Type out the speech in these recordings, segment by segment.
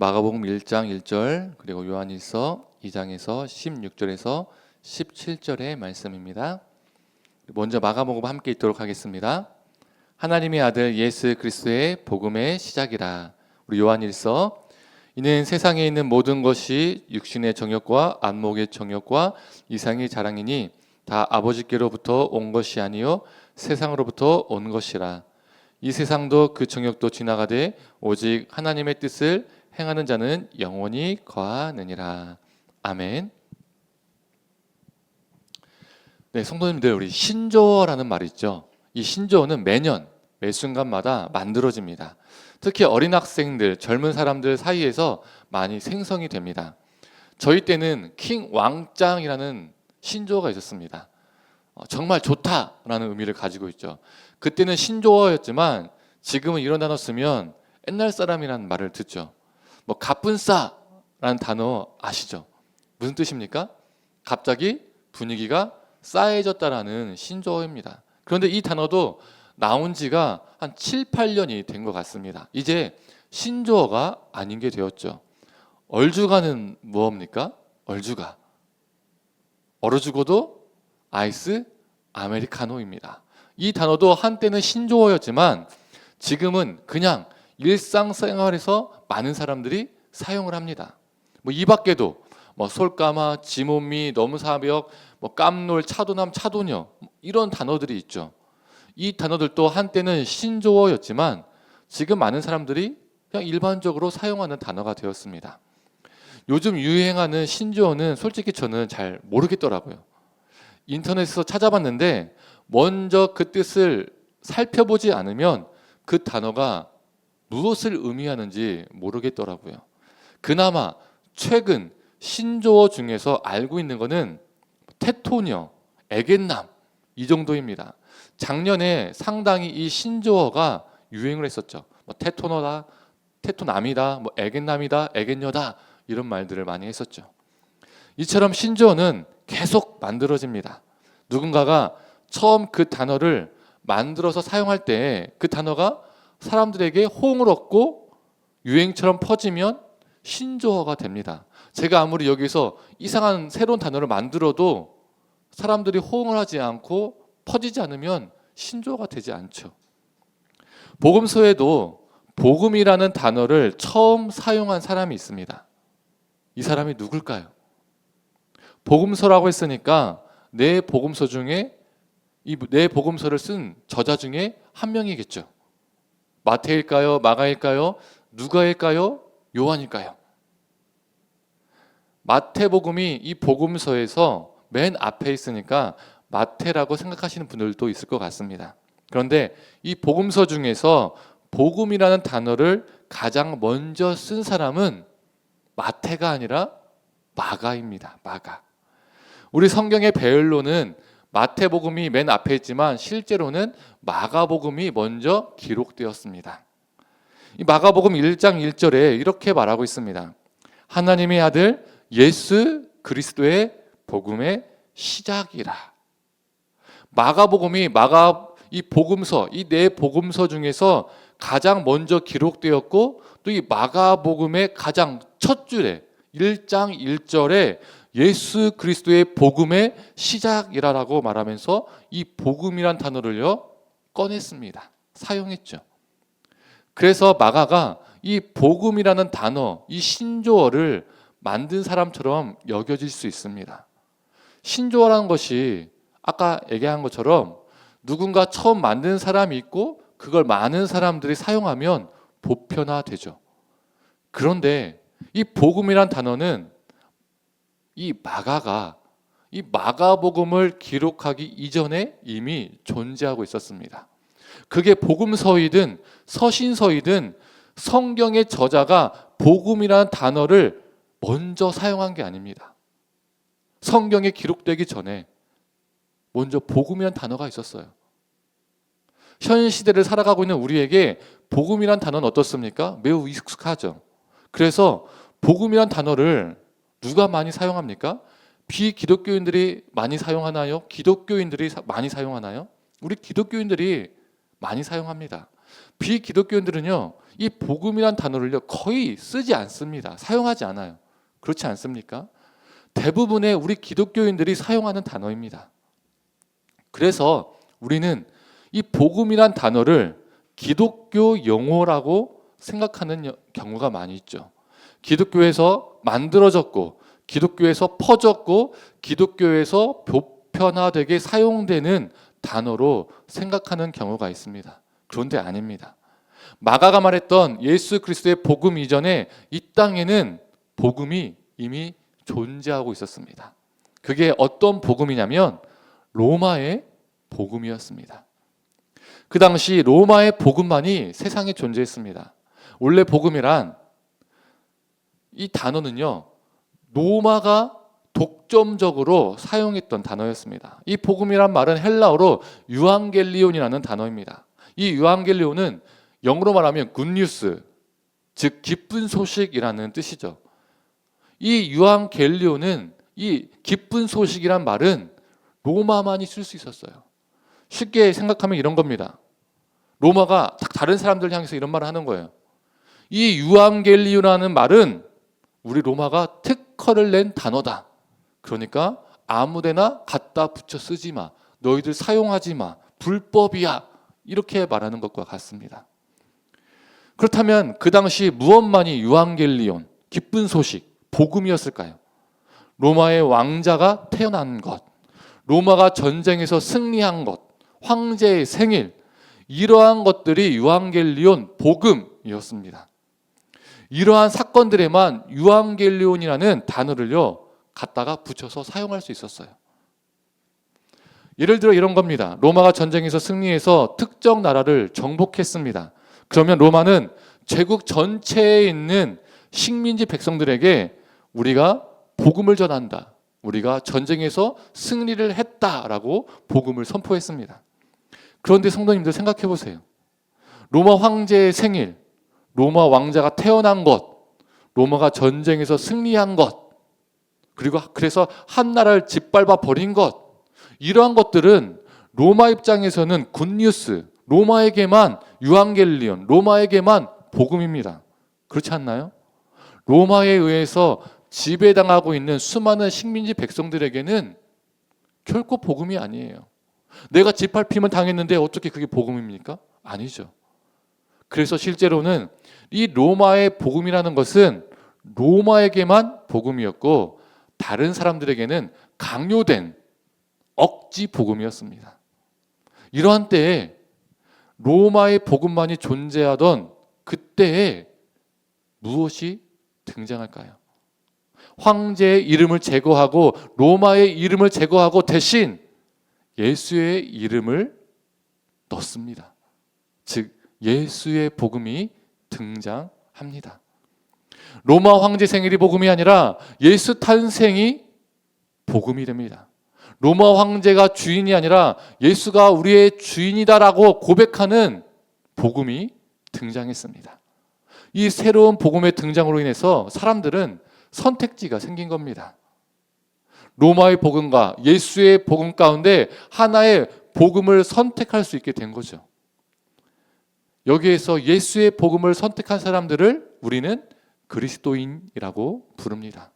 마가복음 1장 1절 그리고 요한일서 2장에서 16절에서 17절의 말씀입니다. 먼저 마가복음 함께 읽도록 하겠습니다. 하나님의 아들 예수 그리스도의 복음의 시작이라. 우리 요한일서 이는 세상에 있는 모든 것이 육신의 정욕과 안목의 정욕과 이상의 자랑이니 다 아버지께로부터 온 것이 아니요 세상으로부터 온 것이라. 이 세상도 그 정욕도 지나가되 오직 하나님의 뜻을 행하는 자는 영원히 거하느니라. 아멘. 네, 성도님들, 우리 신조어라는 말이 있죠. 이 신조어는 매년 매 순간마다 만들어집니다. 특히 어린 학생들, 젊은 사람들 사이에서 많이 생성이 됩니다. 저희 때는 킹 왕짱이라는 신조어가 있었습니다. 정말 좋다라는 의미를 가지고 있죠. 그때는 신조어였지만 지금은 이런 단어 쓰면 옛날 사람이라는 말을 듣죠. 뭐 가뿐싸라는 단어 아시죠? 무슨 뜻입니까? 갑자기 분위기가 싸해졌다라는 신조어입니다. 그런데 이 단어도 나온 지가 한 7, 8년이 된 것 같습니다. 이제 신조어가 아닌 게 되었죠. 얼죽아는 무엇입니까? 얼죽아. 얼어 죽어도 아이스 아메리카노입니다. 이 단어도 한때는 신조어였지만 지금은 그냥 일상생활에서 많은 사람들이 사용을 합니다. 이 밖에도 솔까마, 지몬미, 넘사벽, 깜놀, 차도남, 차도녀 이런 단어들이 있죠. 이 단어들도 한때는 신조어였지만 지금 많은 사람들이 그냥 일반적으로 사용하는 단어가 되었습니다. 요즘 유행하는 신조어는 솔직히 저는 잘 모르겠더라고요. 인터넷에서 찾아봤는데 먼저 그 뜻을 살펴보지 않으면 그 단어가 무엇을 의미하는지 모르겠더라고요. 그나마 최근 신조어 중에서 알고 있는 것은 테토녀, 애견남 이 정도입니다. 작년에 상당히 이 신조어가 유행을 했었죠. 테토너다, 테토남이다, 애견남이다, 애견녀다 이런 말들을 많이 했었죠. 이처럼 신조어는 계속 만들어집니다. 누군가가 처음 그 단어를 만들어서 사용할 때 그 단어가 사람들에게 호응을 얻고 유행처럼 퍼지면 신조어가 됩니다. 제가 아무리 여기서 이상한 새로운 단어를 만들어도 사람들이 호응을 하지 않고 퍼지지 않으면 신조어가 되지 않죠. 복음서에도 복음이라는 단어를 처음 사용한 사람이 있습니다. 이 사람이 누굴까요? 복음서라고 했으니까 내 복음서 중에 내 복음서를 쓴 저자 중에 한 명이겠죠. 마태일까요? 마가일까요? 누가일까요? 요한일까요? 마태복음이 이 복음서에서 맨 앞에 있으니까 마태라고 생각하시는 분들도 있을 것 같습니다. 그런데 이 복음서 중에서 복음이라는 단어를 가장 먼저 쓴 사람은 마태가 아니라 마가입니다. 마가. 우리 성경의 배열로는 마태복음이 맨 앞에 있지만 실제로는 마가복음이 먼저 기록되었습니다. 이 마가복음 1장 1절에 이렇게 말하고 있습니다. 하나님의 아들 예수 그리스도의 복음의 시작이라. 마가복음이 이 복음서, 이 네 복음서 중에서 가장 먼저 기록되었고 또 이 마가복음의 가장 첫 줄에 1장 1절에 예수 그리스도의 복음의 시작이라고 말하면서 이 복음이란 단어를요 꺼냈습니다. 사용했죠. 그래서 마가가 이 복음이라는 단어, 이 신조어를 만든 사람처럼 여겨질 수 있습니다. 신조어라는 것이 아까 얘기한 것처럼 누군가 처음 만든 사람이 있고 그걸 많은 사람들이 사용하면 보편화되죠. 그런데 이 복음이란 단어는 이 마가가 이 마가복음을 기록하기 이전에 이미 존재하고 있었습니다. 그게 복음서이든 서신서이든 성경의 저자가 복음이라는 단어를 먼저 사용한 게 아닙니다. 성경에 기록되기 전에 먼저 복음이라는 단어가 있었어요. 현 시대를 살아가고 있는 우리에게 복음이란 단어는 어떻습니까? 매우 익숙하죠. 그래서 복음이란 단어를 누가 많이 사용합니까? 비기독교인들이 많이 사용하나요? 기독교인들이 많이 사용하나요? 우리 기독교인들이 많이 사용합니다. 비기독교인들은요, 이 복음이란 단어를요 거의 쓰지 않습니다. 사용하지 않아요. 그렇지 않습니까? 대부분의 우리 기독교인들이 사용하는 단어입니다. 그래서 우리는 이 복음이란 단어를 기독교 용어라고 생각하는 경우가 많이 있죠. 기독교에서 만들어졌고 기독교에서 퍼졌고 기독교에서 보편화되게 사용되는 단어로 생각하는 경우가 있습니다. 그런데 아닙니다. 마가가 말했던 예수 그리스도의 복음 이전에 이 땅에는 복음이 이미 존재하고 있었습니다. 그게 어떤 복음이냐면 로마의 복음이었습니다. 그 당시 로마의 복음만이 세상에 존재했습니다. 원래 복음이란 이 단어는요 로마가 독점적으로 사용했던 단어였습니다. 이 복음이란 말은 헬라어로 유앙겔리온이라는 단어입니다. 이 유앙겔리온은 영어로 말하면 굿뉴스, 즉 기쁜 소식이라는 뜻이죠. 이 유앙겔리온은 이 기쁜 소식이란 말은 로마만이 쓸 수 있었어요. 쉽게 생각하면 이런 겁니다. 로마가 다른 사람들 향해서 이런 말을 하는 거예요. 이 유앙겔리온이라는 말은 우리 로마가 특허를 낸 단어다. 그러니까 아무데나 갖다 붙여 쓰지 마. 너희들 사용하지 마. 불법이야. 이렇게 말하는 것과 같습니다. 그렇다면 그 당시 무엇만이 유앙겔리온, 기쁜 소식, 복음이었을까요? 로마의 왕자가 태어난 것, 로마가 전쟁에서 승리한 것, 황제의 생일, 이러한 것들이 유앙겔리온 복음이었습니다. 이러한 사건들에만 유앙겔리온이라는 단어를요 갖다가 붙여서 사용할 수 있었어요. 예를 들어 이런 겁니다. 로마가 전쟁에서 승리해서 특정 나라를 정복했습니다. 그러면 로마는 제국 전체에 있는 식민지 백성들에게 우리가 복음을 전한다. 우리가 전쟁에서 승리를 했다라고 복음을 선포했습니다. 그런데 성도님들 생각해 보세요. 로마 황제의 생일, 로마 왕자가 태어난 것, 로마가 전쟁에서 승리한 것, 그리고 그래서 한 나라를 짓밟아 버린 것, 이러한 것들은 로마 입장에서는 굿뉴스, 로마에게만 유앙겔리온, 로마에게만 복음입니다. 그렇지 않나요? 로마에 의해서 지배당하고 있는 수많은 식민지 백성들에게는 결코 복음이 아니에요. 내가 짓밟힘을 당했는데 어떻게 그게 복음입니까? 아니죠. 그래서 실제로는 이 로마의 복음이라는 것은 로마에게만 복음이었고 다른 사람들에게는 강요된 억지 복음이었습니다. 이러한 때에 로마의 복음만이 존재하던 그때에 무엇이 등장할까요? 황제의 이름을 제거하고 로마의 이름을 제거하고 대신 예수의 이름을 넣습니다. 즉 예수의 복음이 등장합니다. 로마 황제 생일이 복음이 아니라 예수 탄생이 복음이 됩니다. 로마 황제가 주인이 아니라 예수가 우리의 주인이다라고 고백하는 복음이 등장했습니다. 이 새로운 복음의 등장으로 인해서 사람들은 선택지가 생긴 겁니다. 로마의 복음과 예수의 복음 가운데 하나의 복음을 선택할 수 있게 된 거죠. 여기에서 예수의 복음을 선택한 사람들을 우리는 그리스도인이라고 부릅니다.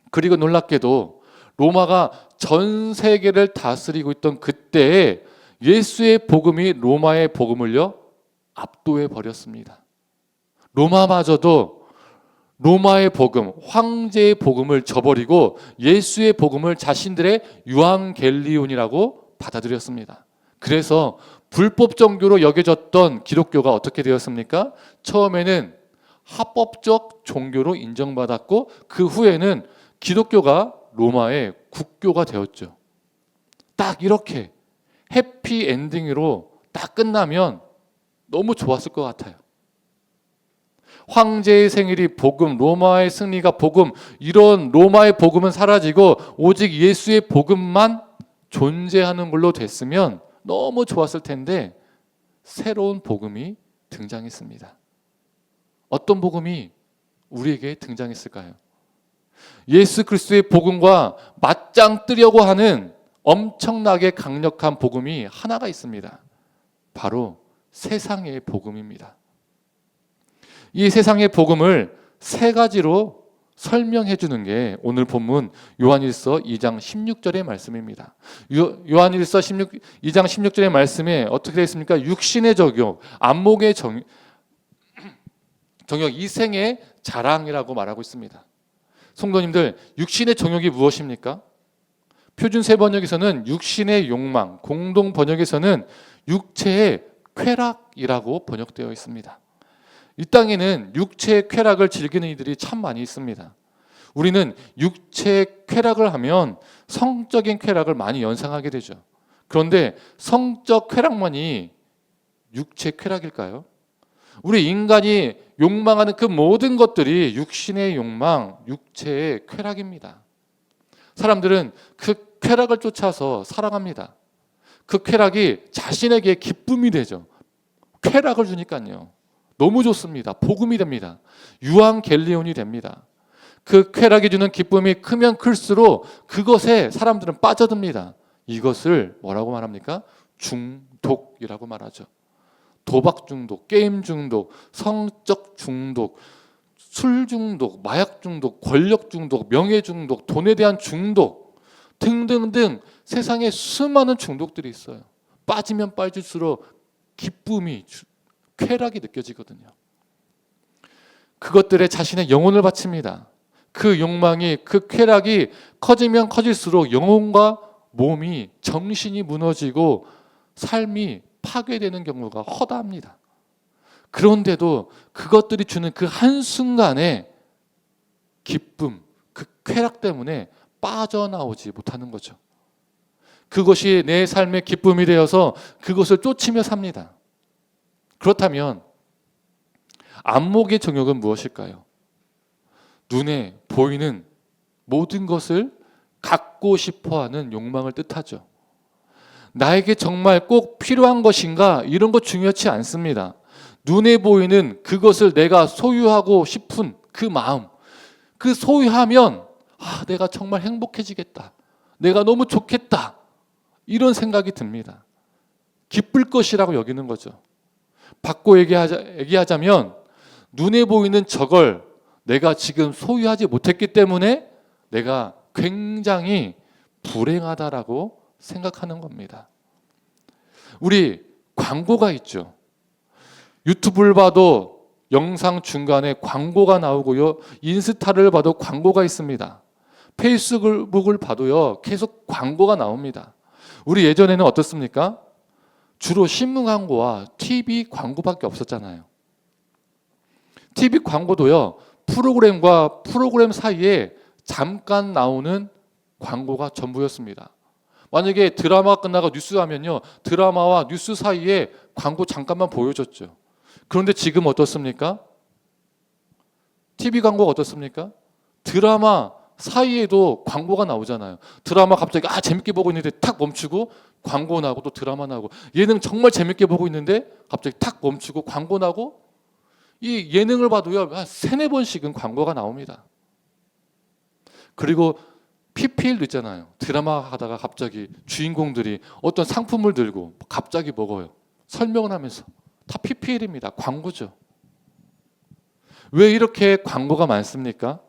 그리고 놀랍게도 로마가 전 세계를 다스리고 있던 그때에 예수의 복음이 로마의 복음을요 압도해 버렸습니다. 로마마저도 로마의 복음, 황제의 복음을 저버리고 예수의 복음을 자신들의 유앙겔리온이라고 받아들였습니다. 그래서 불법 종교로 여겨졌던 기독교가 어떻게 되었습니까? 처음에는 합법적 종교로 인정받았고 그 후에는 기독교가 로마의 국교가 되었죠. 딱 이렇게 해피 엔딩으로 딱 끝나면 너무 좋았을 것 같아요. 황제의 생일이 복음, 로마의 승리가 복음, 이런 로마의 복음은 사라지고 오직 예수의 복음만 존재하는 걸로 됐으면 너무 좋았을 텐데 새로운 복음이 등장했습니다. 어떤 복음이 우리에게 등장했을까요? 예수 그리스도의 복음과 맞짱 뜨려고 하는 엄청나게 강력한 복음이 하나가 있습니다. 바로 세상의 복음입니다. 이 세상의 복음을 세 가지로 설명해 주는 게 오늘 본문 요한일서 2장 16절의 말씀입니다. 요한일서 2장 16절의 말씀에 어떻게 되어 있습니까? 육신의 정욕, 안목의 정욕, 이생의 자랑이라고 말하고 있습니다. 성도님들, 육신의 정욕이 무엇입니까? 표준 세번역에서는 육신의 욕망, 공동 번역에서는 육체의 쾌락이라고 번역되어 있습니다. 이 땅에는 육체의 쾌락을 즐기는 이들이 참 많이 있습니다. 우리는 육체의 쾌락을 하면 성적인 쾌락을 많이 연상하게 되죠. 그런데 성적 쾌락만이 육체의 쾌락일까요? 우리 인간이 욕망하는 그 모든 것들이 육신의 욕망, 육체의 쾌락입니다. 사람들은 그 쾌락을 쫓아서 살아갑니다. 그 쾌락이 자신에게 기쁨이 되죠. 쾌락을 주니까요. 너무 좋습니다. 복음이 됩니다. 유앙겔리온이 됩니다. 그 쾌락이 주는 기쁨이 크면 클수록 그것에 사람들은 빠져듭니다. 이것을 뭐라고 말합니까? 중독이라고 말하죠. 도박 중독, 게임 중독, 성적 중독, 술 중독, 마약 중독, 권력 중독, 명예 중독, 돈에 대한 중독 등등등 세상에 수많은 중독들이 있어요. 빠지면 빠질수록 기쁨이, 쾌락이 느껴지거든요. 그것들에 자신의 영혼을 바칩니다. 그 욕망이, 그 쾌락이 커지면 커질수록 영혼과 몸이, 정신이 무너지고 삶이 파괴되는 경우가 허다합니다. 그런데도 그것들이 주는 그 한순간의 기쁨, 그 쾌락 때문에 빠져나오지 못하는 거죠. 그것이 내 삶의 기쁨이 되어서 그것을 쫓으며 삽니다. 그렇다면 안목의 정욕은 무엇일까요? 눈에 보이는 모든 것을 갖고 싶어하는 욕망을 뜻하죠. 나에게 정말 꼭 필요한 것인가? 이런 것 중요치 않습니다. 눈에 보이는 그것을 내가 소유하고 싶은 그 마음, 그 소유하면 내가 정말 행복해지겠다. 내가 너무 좋겠다. 이런 생각이 듭니다. 기쁠 것이라고 여기는 거죠. 바꿔 얘기하자면 눈에 보이는 저걸 내가 지금 소유하지 못했기 때문에 내가 굉장히 불행하다라고 생각하는 겁니다. 우리 광고가 있죠. 유튜브를 봐도 영상 중간에 광고가 나오고요. 인스타를 봐도 광고가 있습니다. 페이스북을 봐도요. 계속 광고가 나옵니다. 우리 예전에는 어떻습니까? 주로 신문 광고와 TV 광고밖에 없었잖아요. TV 광고도요. 프로그램과 프로그램 사이에 잠깐 나오는 광고가 전부였습니다. 만약에 드라마가 끝나고 뉴스 하면요. 드라마와 뉴스 사이에 광고 잠깐만 보여줬죠. 그런데 지금 어떻습니까? TV 광고가 어떻습니까? 드라마 사이에도 광고가 나오잖아요. 드라마 갑자기 재밌게 보고 있는데 탁 멈추고 광고 나고 또 드라마 나고, 예능 정말 재밌게 보고 있는데 갑자기 탁 멈추고 광고 나고, 이 예능을 봐도요. 한 3-4번씩은 광고가 나옵니다. 그리고 PPL도 있잖아요. 드라마 하다가 갑자기 주인공들이 어떤 상품을 들고 갑자기 먹어요. 설명을 하면서. 다 PPL입니다. 광고죠. 왜 이렇게 광고가 많습니까?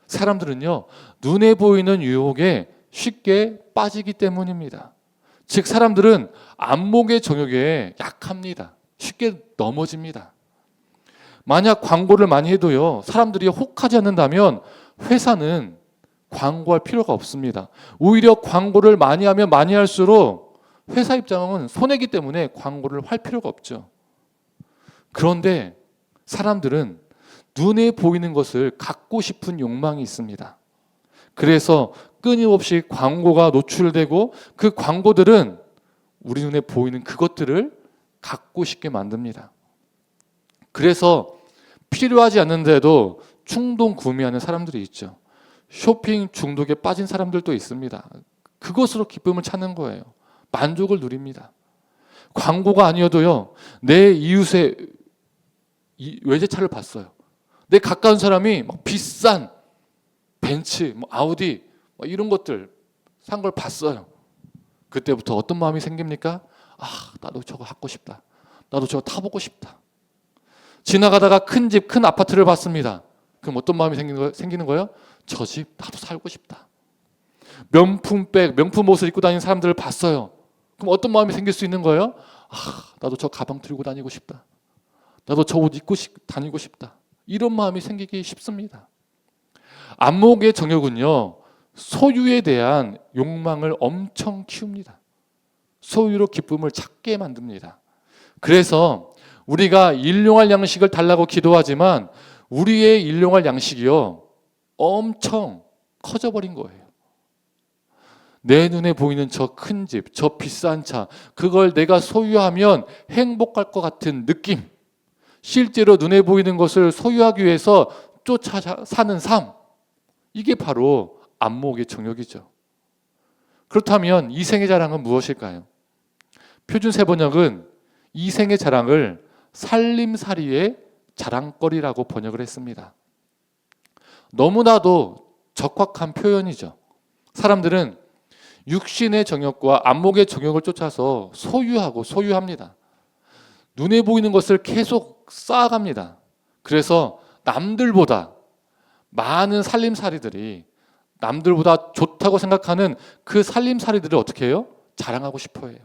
사람들은요, 눈에 보이는 유혹에 쉽게 빠지기 때문입니다. 즉, 사람들은 안목의 정욕에 약합니다. 쉽게 넘어집니다. 만약 광고를 많이 해도요, 사람들이 혹하지 않는다면 회사는 광고할 필요가 없습니다. 오히려 광고를 많이 하면 많이 할수록 회사 입장은 손해기 때문에 광고를 할 필요가 없죠. 그런데 사람들은 눈에 보이는 것을 갖고 싶은 욕망이 있습니다. 그래서 끊임없이 광고가 노출되고 그 광고들은 우리 눈에 보이는 그것들을 갖고 싶게 만듭니다. 그래서 필요하지 않는데도 충동 구매하는 사람들이 있죠. 쇼핑 중독에 빠진 사람들도 있습니다. 그것으로 기쁨을 찾는 거예요. 만족을 누립니다. 광고가 아니어도요, 내 이웃의 외제차를 봤어요. 내 가까운 사람이 막 비싼 벤츠, 아우디 이런 것들 산 걸 봤어요. 그때부터 어떤 마음이 생깁니까? 나도 저거 갖고 싶다. 나도 저거 타보고 싶다. 지나가다가 큰 집, 큰 아파트를 봤습니다. 그럼 어떤 마음이 생기는 거예요? 저 집 나도 살고 싶다. 명품백, 명품 옷을 입고 다니는 사람들을 봤어요. 그럼 어떤 마음이 생길 수 있는 거예요? 나도 저 가방 들고 다니고 싶다. 나도 저 옷 입고 다니고 싶다. 이런 마음이 생기기 쉽습니다. 안목의 정욕은요, 소유에 대한 욕망을 엄청 키웁니다. 소유로 기쁨을 찾게 만듭니다. 그래서 우리가 일용할 양식을 달라고 기도하지만 우리의 일용할 양식이요, 엄청 커져버린 거예요. 내 눈에 보이는 저 큰 집, 저 비싼 차, 그걸 내가 소유하면 행복할 것 같은 느낌, 실제로 눈에 보이는 것을 소유하기 위해서 쫓아 사는 삶, 이게 바로 안목의 정욕이죠. 그렇다면 이생의 자랑은 무엇일까요? 표준세번역은 이생의 자랑을 살림살이의 자랑거리라고 번역을 했습니다. 너무나도 적확한 표현이죠. 사람들은 육신의 정욕과 안목의 정욕을 쫓아서 소유합니다. 눈에 보이는 것을 계속 쌓아갑니다. 그래서 남들보다 많은 살림살이들이 남들보다 좋다고 생각하는 그 살림살이들을 어떻게 해요? 자랑하고 싶어 해요.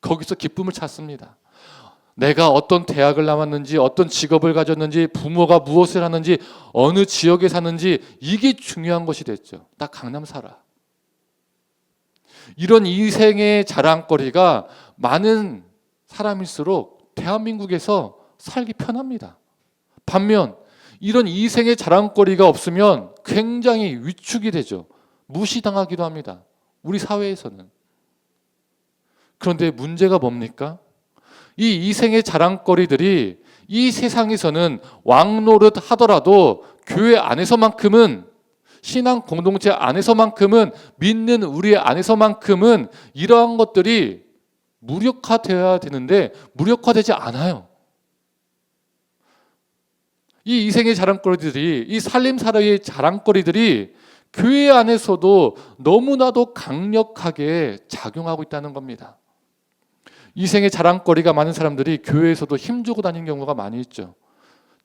거기서 기쁨을 찾습니다. 내가 어떤 대학을 나왔는지, 어떤 직업을 가졌는지, 부모가 무엇을 하는지, 어느 지역에 사는지, 이게 중요한 것이 됐죠. 나 강남 살아. 이런 이생의 자랑거리가 많은 사람일수록 대한민국에서 살기 편합니다. 반면 이런 이생의 자랑거리가 없으면 굉장히 위축이 되죠. 무시당하기도 합니다. 우리 사회에서는. 그런데 문제가 뭡니까? 이 이생의 자랑거리들이 이 세상에서는 왕노릇 하더라도 교회 안에서만큼은, 신앙 공동체 안에서만큼은, 믿는 우리 안에서만큼은 이러한 것들이 무력화되어야 되는데 무력화되지 않아요. 이 이생의 자랑거리들이, 이 살림살이의 자랑거리들이 교회 안에서도 너무나도 강력하게 작용하고 있다는 겁니다. 이생의 자랑거리가 많은 사람들이 교회에서도 힘주고 다니는 경우가 많이 있죠.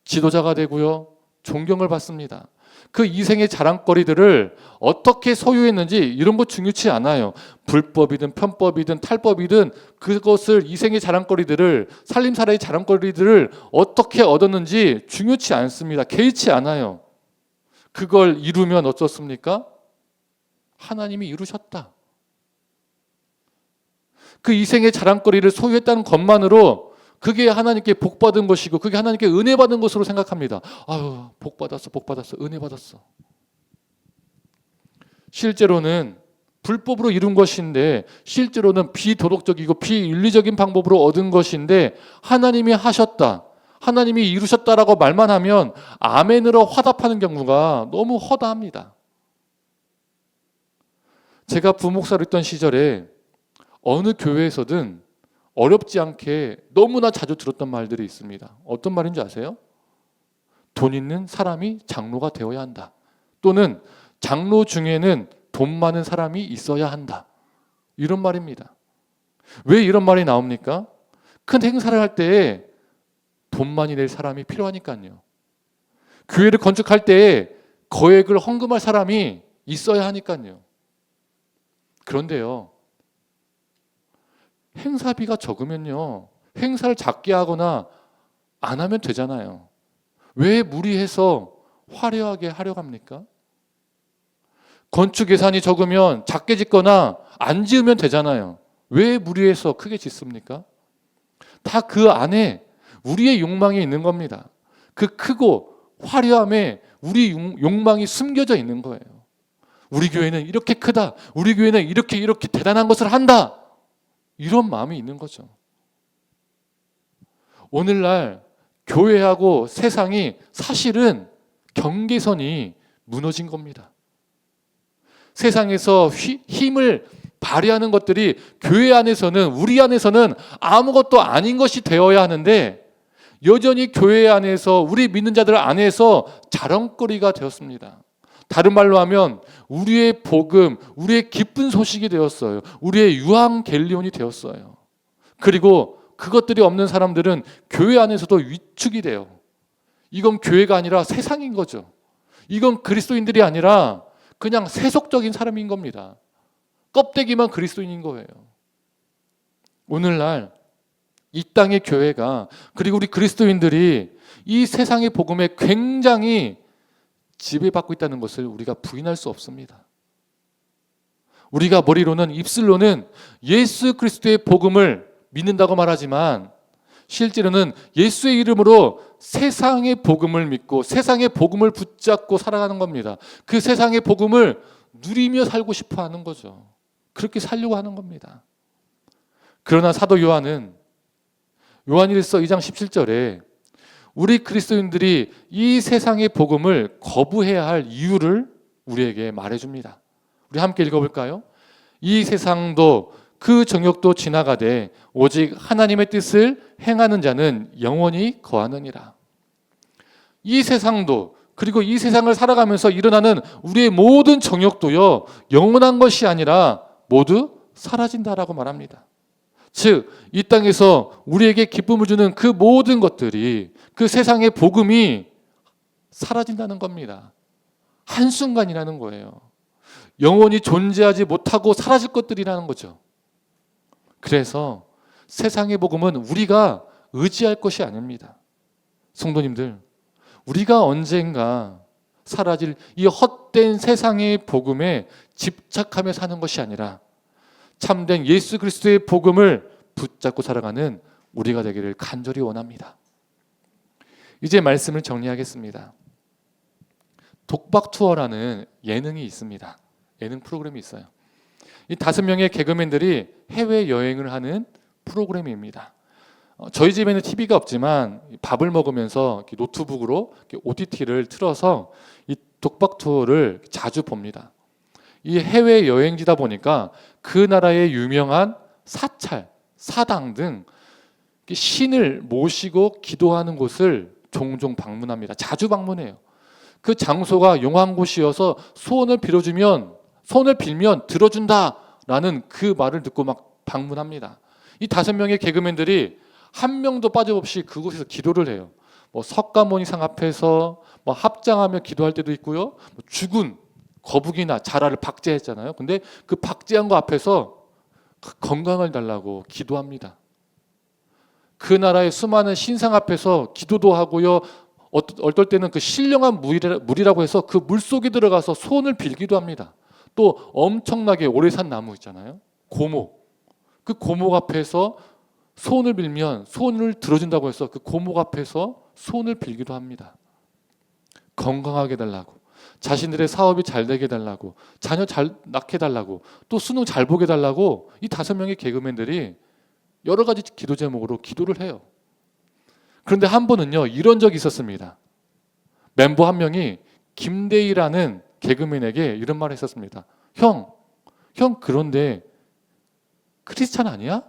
지도자가 되고요, 존경을 받습니다. 그 이생의 자랑거리들을 어떻게 소유했는지 이런 거 중요치 않아요. 불법이든 편법이든 탈법이든 그것을, 이생의 자랑거리들을, 살림살이의 자랑거리들을 어떻게 얻었는지 중요치 않습니다. 개의치 않아요. 그걸 이루면 어떻습니까? 하나님이 이루셨다. 그 이생의 자랑거리를 소유했다는 것만으로 그게 하나님께 복받은 것이고, 그게 하나님께 은혜 받은 것으로 생각합니다. 아유, 복받았어, 은혜 받았어. 실제로는 불법으로 이룬 것인데, 실제로는 비도덕적이고 비윤리적인 방법으로 얻은 것인데, 하나님이 하셨다, 하나님이 이루셨다라고 말만 하면 아멘으로 화답하는 경우가 너무 허다합니다. 제가 부목사로 있던 시절에 어느 교회에서든 어렵지 않게 너무나 자주 들었던 말들이 있습니다. 어떤 말인지 아세요? 돈 있는 사람이 장로가 되어야 한다. 또는 장로 중에는 돈 많은 사람이 있어야 한다. 이런 말입니다. 왜 이런 말이 나옵니까? 큰 행사를 할 때에 돈 많이 낼 사람이 필요하니까요. 교회를 건축할 때에 거액을 헌금할 사람이 있어야 하니까요. 그런데요, 행사비가 적으면요, 행사를 작게 하거나 안 하면 되잖아요. 왜 무리해서 화려하게 하려고 합니까? 건축 예산이 적으면 작게 짓거나 안 지으면 되잖아요. 왜 무리해서 크게 짓습니까? 다 그 안에 우리의 욕망이 있는 겁니다. 그 크고 화려함에 우리 욕망이 숨겨져 있는 거예요. 우리 교회는 이렇게 크다, 우리 교회는 이렇게 대단한 것을 한다, 이런 마음이 있는 거죠. 오늘날 교회하고 세상이 사실은 경계선이 무너진 겁니다. 세상에서 힘을 발휘하는 것들이 교회 안에서는, 우리 안에서는 아무것도 아닌 것이 되어야 하는데, 여전히 교회 안에서, 우리 믿는 자들 안에서 자랑거리가 되었습니다. 다른 말로 하면 우리의 복음, 우리의 기쁜 소식이 되었어요. 우리의 유황 갤리온이 되었어요. 그리고 그것들이 없는 사람들은 교회 안에서도 위축이 돼요. 이건 교회가 아니라 세상인 거죠. 이건 그리스도인들이 아니라 그냥 세속적인 사람인 겁니다. 껍데기만 그리스도인인 거예요. 오늘날 이 땅의 교회가, 그리고 우리 그리스도인들이 이 세상의 복음에 굉장히 지배받고 있다는 것을 우리가 부인할 수 없습니다. 우리가 머리로는, 입술로는 예수 그리스도의 복음을 믿는다고 말하지만 실제로는 예수의 이름으로 세상의 복음을 믿고 세상의 복음을 붙잡고 살아가는 겁니다. 그 세상의 복음을 누리며 살고 싶어 하는 거죠. 그렇게 살려고 하는 겁니다. 그러나 사도 요한은 요한일서 2장 17절에 우리 그리스도인들이 이 세상의 복음을 거부해야 할 이유를 우리에게 말해줍니다. 우리 함께 읽어볼까요? 이 세상도 그 정욕도 지나가되 오직 하나님의 뜻을 행하는 자는 영원히 거하느니라. 이 세상도, 그리고 이 세상을 살아가면서 일어나는 우리의 모든 정욕도요, 영원한 것이 아니라 모두 사라진다라고 말합니다. 즉, 이 땅에서 우리에게 기쁨을 주는 그 모든 것들이, 그 세상의 복음이 사라진다는 겁니다. 한순간이라는 거예요. 영원히 존재하지 못하고 사라질 것들이라는 거죠. 그래서 세상의 복음은 우리가 의지할 것이 아닙니다. 성도님들, 우리가 언젠가 사라질 이 헛된 세상의 복음에 집착하며 사는 것이 아니라 참된 예수 그리스도의 복음을 붙잡고 살아가는 우리가 되기를 간절히 원합니다. 이제 말씀을 정리하겠습니다. 독박 투어라는 예능이 있습니다. 예능 프로그램이 있어요. 이 5명의 개그맨들이 해외 여행을 하는 프로그램입니다. 저희 집에는 TV가 없지만 밥을 먹으면서 노트북으로 OTT를 틀어서 이 독박 투어를 자주 봅니다. 이 해외 여행지다 보니까 그 나라의 유명한 사찰, 사당 등 신을 모시고 기도하는 곳을 종종 방문합니다. 자주 방문해요. 그 장소가 용한 곳이어서 소원을 빌면 들어준다라는 그 말을 듣고 막 방문합니다. 이 5명의 개그맨들이 한 명도 빠짐없이 그곳에서 기도를 해요. 석가모니상 앞에서 합장하며 기도할 때도 있고요. 죽은 거북이나 자라를 박제했잖아요. 근데 그 박제한 거 앞에서 건강을 달라고 기도합니다. 그 나라의 수많은 신상 앞에서 기도도 하고요. 어떨 때는 그 신령한 물이라고 해서 그 물 속에 들어가서 소원을 빌기도 합니다. 또 엄청나게 오래 산 나무 있잖아요. 고목. 그 고목 앞에서 소원을 빌면 소원을 들어준다고 해서 그 고목 앞에서 소원을 빌기도 합니다. 건강하게 달라고, 자신들의 사업이 잘 되게 달라고, 자녀 잘 낳게 달라고, 또 수능 잘 보게 달라고 이 5명의 개그맨들이 여러 가지 기도 제목으로 기도를 해요. 그런데 한 번은요, 이런 적이 있었습니다. 멤버 한 명이 김대희라는 개그맨에게 이런 말을 했었습니다. 형 그런데 크리스찬 아니야?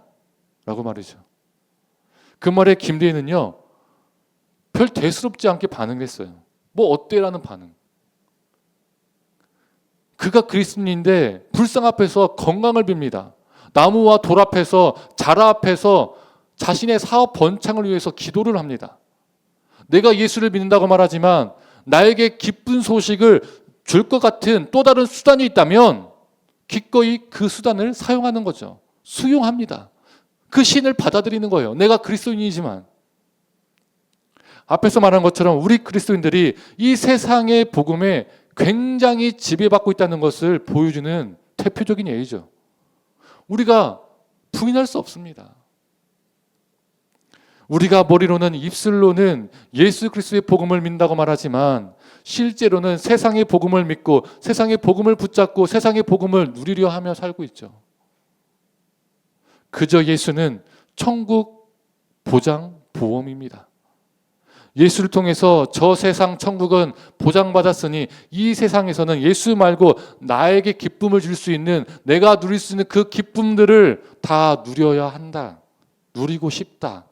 라고 말이죠. 그 말에 김대희는요, 별 대수롭지 않게 반응했어요. 뭐 어때라는 반응. 그가 그리스도인인데 불상 앞에서 건강을 빕니다. 나무와 돌 앞에서, 자라 앞에서 자신의 사업 번창을 위해서 기도를 합니다. 내가 예수를 믿는다고 말하지만 나에게 기쁜 소식을 줄 것 같은 또 다른 수단이 있다면 기꺼이 그 수단을 사용하는 거죠. 수용합니다. 그 신을 받아들이는 거예요. 내가 그리스도인이지만. 앞에서 말한 것처럼 우리 그리스도인들이 이 세상의 복음에 굉장히 지배받고 있다는 것을 보여주는 대표적인 예이죠. 우리가 부인할 수 없습니다. 우리가 머리로는, 입술로는 예수 그리스도의 복음을 믿는다고 말하지만 실제로는 세상의 복음을 믿고 세상의 복음을 붙잡고 세상의 복음을 누리려 하며 살고 있죠. 그저 예수는 천국 보장 보험입니다. 예수를 통해서 저 세상 천국은 보장받았으니 이 세상에서는 예수 말고 나에게 기쁨을 줄 수 있는, 내가 누릴 수 있는 그 기쁨들을 다 누려야 한다. 누리고 싶다.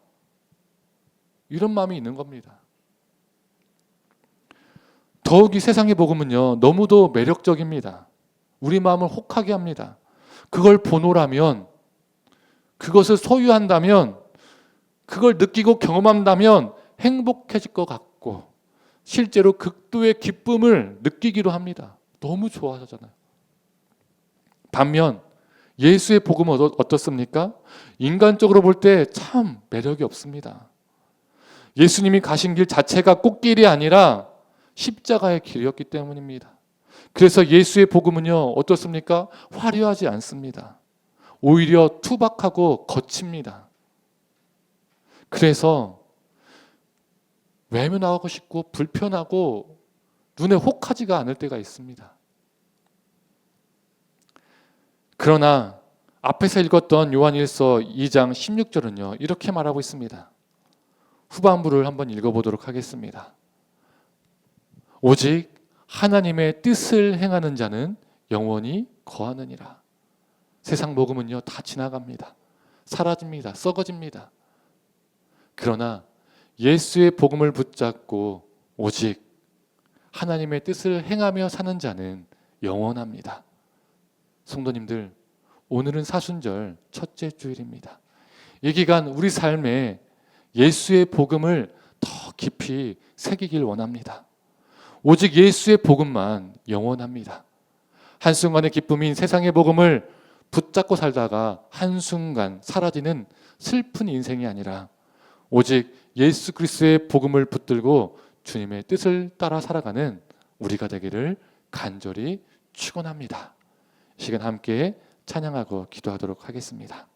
이런 마음이 있는 겁니다. 더욱이 세상의 복음은요, 너무도 매력적입니다. 우리 마음을 혹하게 합니다. 그걸 보노라면, 그것을 소유한다면 그걸 느끼고 경험한다면 행복해질 것 같고 실제로 극도의 기쁨을 느끼기로 합니다. 너무 좋아하잖아요. 반면 예수의 복음은 어떻습니까? 인간적으로 볼 때 참 매력이 없습니다. 예수님이 가신 길 자체가 꽃길이 아니라 십자가의 길이었기 때문입니다. 그래서 예수의 복음은요, 어떻습니까? 화려하지 않습니다. 오히려 투박하고 거칩니다. 그래서 외면하고 싶고 불편하고 눈에 혹하지가 않을 때가 있습니다. 그러나 앞에서 읽었던 요한일서 2장 16절은요, 이렇게 말하고 있습니다. 후반부를 한번 읽어보도록 하겠습니다. 오직 하나님의 뜻을 행하는 자는 영원히 거하느니라. 세상 복음은요, 다 지나갑니다. 사라집니다. 썩어집니다. 그러나 예수의 복음을 붙잡고 오직 하나님의 뜻을 행하며 사는 자는 영원합니다. 성도님들, 오늘은 사순절 첫째 주일입니다. 이 기간 우리 삶에 예수의 복음을 더 깊이 새기길 원합니다. 오직 예수의 복음만 영원합니다. 한순간의 기쁨인 세상의 복음을 붙잡고 살다가 한순간 사라지는 슬픈 인생이 아니라 오직 예수 그리스도의 복음을 붙들고 주님의 뜻을 따라 살아가는 우리가 되기를 간절히 축원합니다. 이 시간 함께 찬양하고 기도하도록 하겠습니다.